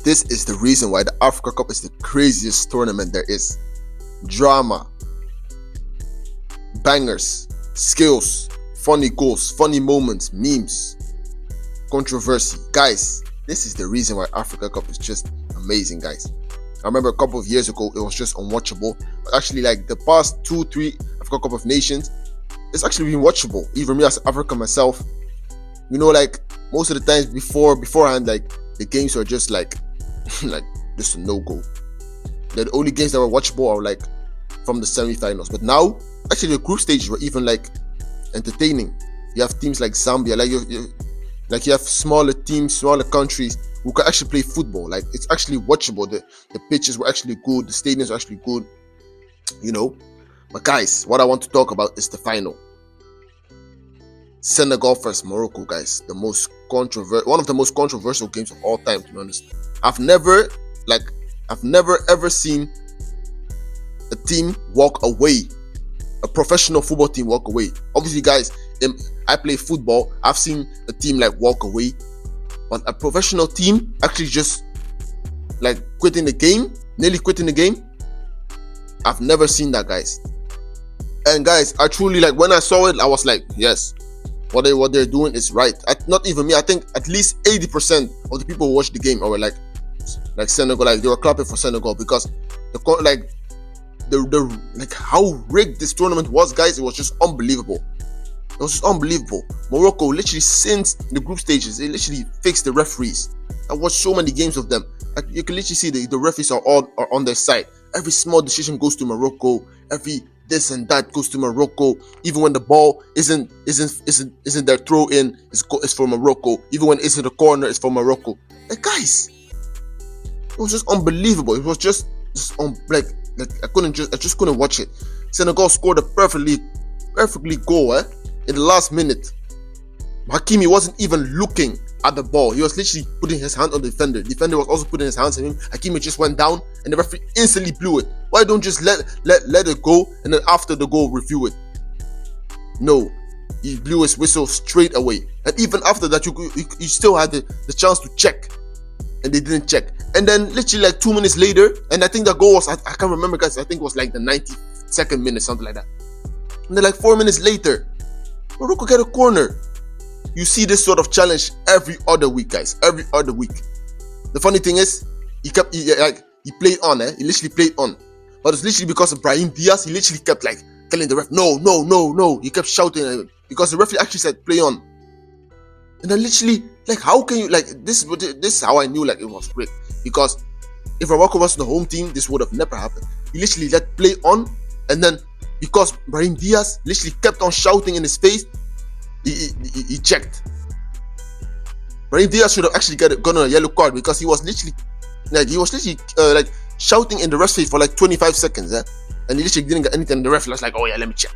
This is the reason why the Africa Cup is the craziest tournament there is. Drama, bangers, skills, funny goals, funny moments, memes, controversy. Guys, this is the reason why Africa Cup is just amazing, guys. I remember a couple of years ago, it was just unwatchable. But actually, like the past 2-3 Africa Cup of Nations, it's actually been watchable. Even me as African myself, you know, like most of the times beforehand, like the games were just like just a no-go. The only games that were watchable are like from the semi-finals. But now, actually, the group stages were even like entertaining. You have teams like Zambia, like you have smaller teams, smaller countries who can actually play football. Like it's actually watchable. The pitches were actually good. The stadiums were actually good. You know. But guys, what I want to talk about is the final. Senegal versus Morocco, guys. One of the most controversial games of all time, to be honest. I've never ever seen a team walk away. A professional football team walk away. Obviously, guys, I play football. I've seen a team like walk away. But a professional team actually just like nearly quitting the game. I've never seen that, guys. And guys, I truly, like, when I saw it, I was like, yes, what they're doing is right. Not even me. I think at least 80% of the people who watched the game were like Senegal, like they were clapping for Senegal because the how rigged this tournament was, guys. It was just unbelievable. It was just unbelievable. Morocco, literally since the group stages, they literally fixed the referees. I watched so many games of them. Like, you can literally see the referees are on their side. Every small decision goes to Morocco. Every this and that goes to Morocco. Even when the ball isn't their throw in, it's for Morocco. Even when it's in the corner, it's for Morocco. Like, guys, it was just unbelievable. It was just like I just couldn't watch it. Senegal scored a perfectly goal in the last minute. Hakimi wasn't even looking at the ball. He was literally putting his hand on the defender. The defender was also putting his hands on him. Hakimi just went down and the referee instantly blew it. Why don't just let it go and then after the goal review it? No, he blew his whistle straight away. And even after that, you still had the chance to check, and they didn't check. And then literally like 2 minutes later, and I think the goal was, I can't remember, guys, I think it was like the 92nd minute, something like that. And then like 4 minutes later, Morocco get a corner. You see this sort of challenge every other week, guys. Every other week. The funny thing is, he played on. He literally played on. But it's literally because of Brahim Diaz. He literally kept like telling the ref, no. He kept shouting because the referee actually said play on. And then literally, like, how can you, like, this is how I knew like it was rigged. Because if Morocco was the home team, this would have never happened. He literally let play on, and then because Brahim Diaz literally kept on shouting in his face, he checked. Brahim Diaz should have actually gotten a yellow card because he was literally shouting in the ref's face for like 25 seconds, and he literally didn't get anything. And the ref was like, oh yeah, let me check.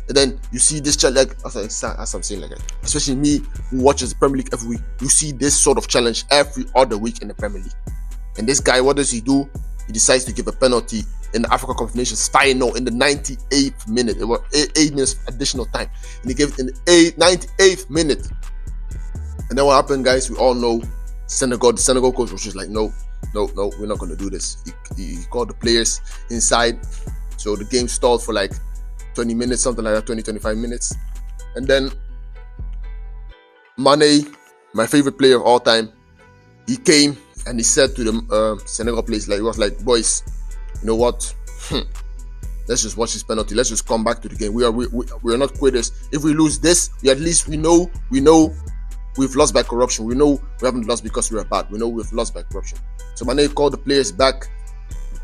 And then you see this challenge, like as I'm saying, like, especially me who watches the Premier League every week, you see this sort of challenge every other week in the Premier League. And this guy, what does he do? He decides to give a penalty in the Africa Cup of Nations final in the 98th minute. It was 8 minutes additional time, and he gave it in the 98th minute. And then what happened, guys? We all know the Senegal coach was just like, no, we're not going to do this. He called the players inside, so the game stalled for like 20 minutes, something like that, 25 minutes. And then Mane, my favorite player of all time, he came and he said to the Senegal players, like, he was like, boys, you know what? Let's just watch this penalty. Let's just come back to the game. We are not quitters. If we lose this, at least we know we've lost by corruption. We know we haven't lost because we are bad. We know we've lost by corruption. So Mane called the players back.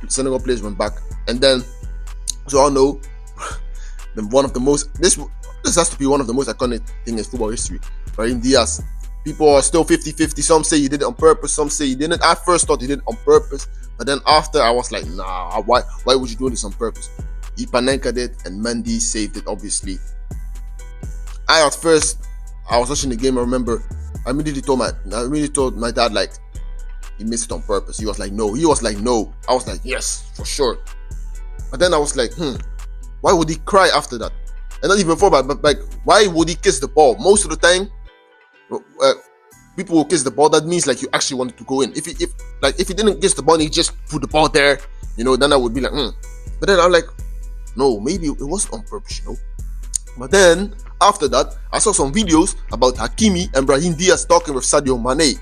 The Senegal players went back, and then, so I know, this has to be one of the most iconic things in football history. Brahim Diaz. People are still 50-50. Some say he did it on purpose. Some say he didn't. I first thought he did it on purpose, but then after I was like, nah, why would you do this on purpose? Ipanenka did, and Mendy saved it, obviously. I was watching the game. I remember I immediately told my dad, like, he missed it on purpose. He was like, no. I was like, yes, for sure. But then I was like, why would he cry after that? And not even before, but like, why would he kiss the ball? Most of the time, people will kiss the ball, that means like you actually wanted to go in. If he didn't kiss the ball and he just put the ball there, then I would be like, But then I'm like, no, maybe it wasn't on purpose, But then after that, I saw some videos about Hakimi and Brahim Diaz talking with Sadio Mane.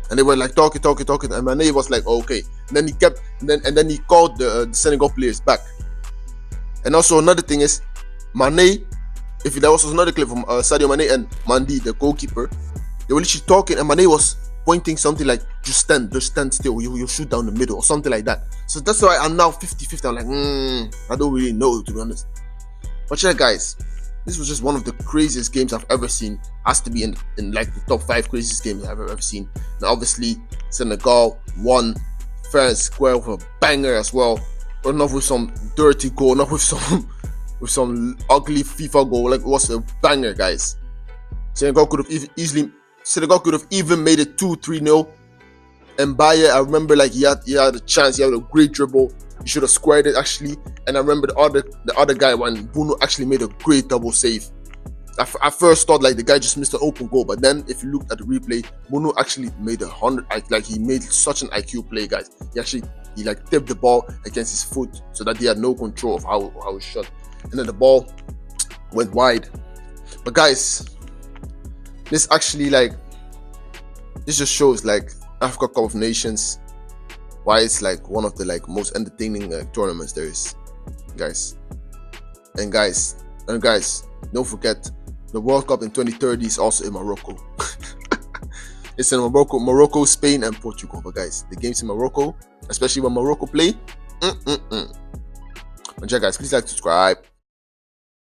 And they were like talking, and Mane was like, okay. And then then he called the Senegal players back. And also another thing is, Mane, if there was another clip from Sadio Mane and Mandi, the goalkeeper, they were literally talking, and Mane was pointing something like, just stand still, you shoot down the middle, or something like that. So that's why I'm now 50-50. I'm like, I don't really know, to be honest. But yeah, guys, this was just one of the craziest games I've ever seen. Has to be in like the top 5 craziest games I've ever seen. Now, obviously, Senegal won fair and square with a banger as well, but not with some dirty goal, not with some ugly FIFA goal. Like, it was a banger, guys. Senegal could have even made it 2-3-0. And Baye, I remember, like, he had a chance. He had a great dribble. He should have squared it, actually. And I remember the other guy, when Bruno actually made a great double save. I first thought like the guy just missed an open goal, but then if you look at the replay, Bruno actually made he made such an IQ play, guys. He like tipped the ball against his foot so that he had no control of how it shot, and then the ball went wide. But guys, this actually this just shows like Africa Cup of Nations, why it's like one of the like most entertaining tournaments there is, guys. And guys, don't forget, the World Cup in 2030 is also in Morocco. It's in Morocco, Spain, and Portugal. But guys, the games in Morocco, especially when Morocco play. But yeah, guys, please like, subscribe.